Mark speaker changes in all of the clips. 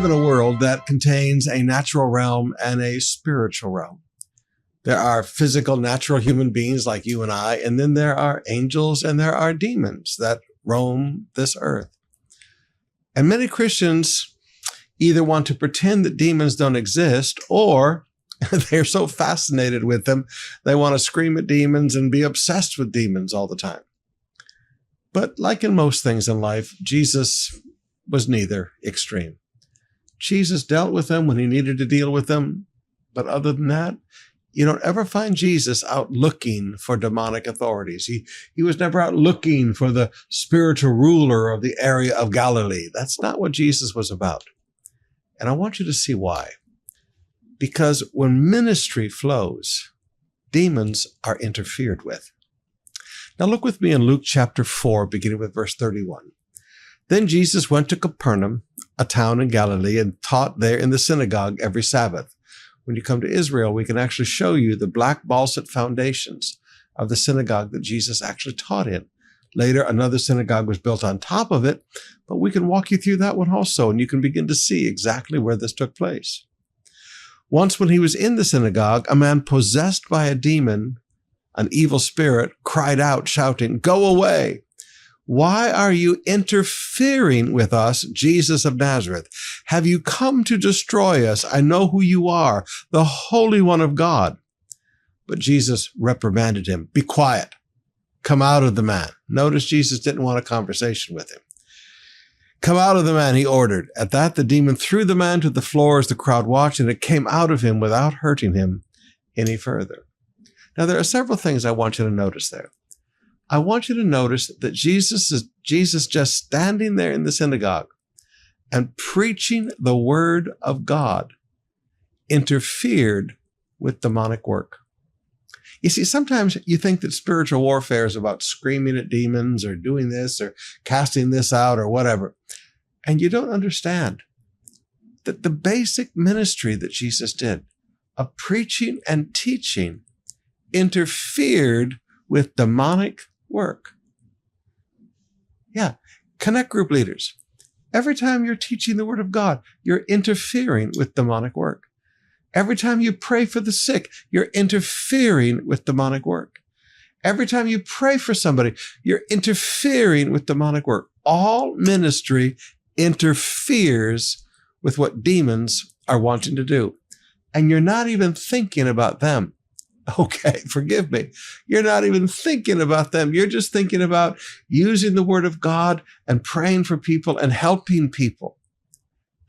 Speaker 1: live in a world that contains a natural realm and a spiritual realm. There are physical, natural human beings like you and I, and then there are angels and there are demons that roam this earth. And many Christians either want to pretend that demons don't exist, or they're so fascinated with them, they want to scream at demons and be obsessed with demons all the time. But like in most things in life, Jesus was neither extreme. Jesus dealt with them when he needed to deal with them. But other than that, you don't ever find Jesus out looking for demonic authorities. He was never out looking for the spiritual ruler of the area of Galilee. That's not what Jesus was about. And I want you to see why. Because when ministry flows, demons are interfered with. Now look with me in Luke chapter 4, beginning with verse 31. Then Jesus went to Capernaum, a town in Galilee, and taught there in the synagogue every Sabbath. When you come to Israel, we can actually show you the black basalt foundations of the synagogue that Jesus actually taught in. Later, another synagogue was built on top of it, but we can walk you through that one also, and you can begin to see exactly where this took place. Once when he was in the synagogue, a man possessed by a demon, an evil spirit, cried out, shouting, "Go away! Why are you interfering with us, Jesus of Nazareth? Have you come to destroy us? I know who you are, the Holy One of God." But Jesus reprimanded him. "Be quiet. Come out of the man." Notice Jesus didn't want a conversation with him. "Come out of the man," he ordered. At that, the demon threw the man to the floor as the crowd watched, and it came out of him without hurting him any further. Now, there are several things I want you to notice there. I want you to notice that Jesus just standing there in the synagogue and preaching the word of God interfered with demonic work. You see, sometimes you think that spiritual warfare is about screaming at demons or doing this or casting this out or whatever. And you don't understand that the basic ministry that Jesus did of preaching and teaching interfered with demonic work. Yeah, connect group leaders. Every time you're teaching the word of God, you're interfering with demonic work. Every time you pray for the sick, you're interfering with demonic work. Every time you pray for somebody, you're interfering with demonic work. All ministry interferes with what demons are wanting to do. And you're not even thinking about them. Okay, forgive me. You're not even thinking about them. You're just thinking about using the word of God and praying for people and helping people.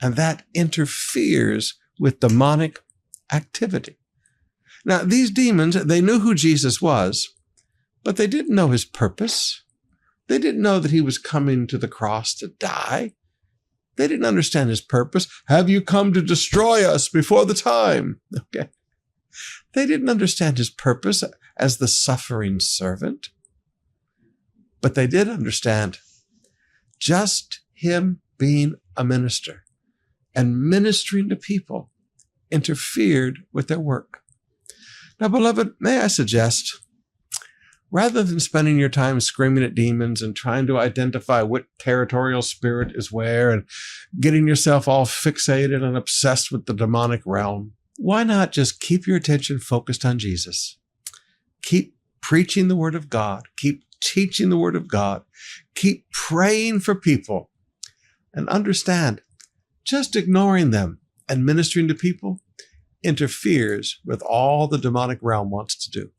Speaker 1: And that interferes with demonic activity. Now, these demons, they knew who Jesus was, but they didn't know his purpose. They didn't know that he was coming to the cross to die. They didn't understand his purpose. "Have you come to destroy us before the time?" Okay. They didn't understand his purpose as the suffering servant. But they did understand just him being a minister and ministering to people interfered with their work. Now, beloved, may I suggest, rather than spending your time screaming at demons and trying to identify what territorial spirit is where and getting yourself all fixated and obsessed with the demonic realm, why not just keep your attention focused on Jesus? Keep preaching the word of God. Keep teaching the word of God. Keep praying for people. And understand, just ignoring them and ministering to people interferes with all the demonic realm wants to do.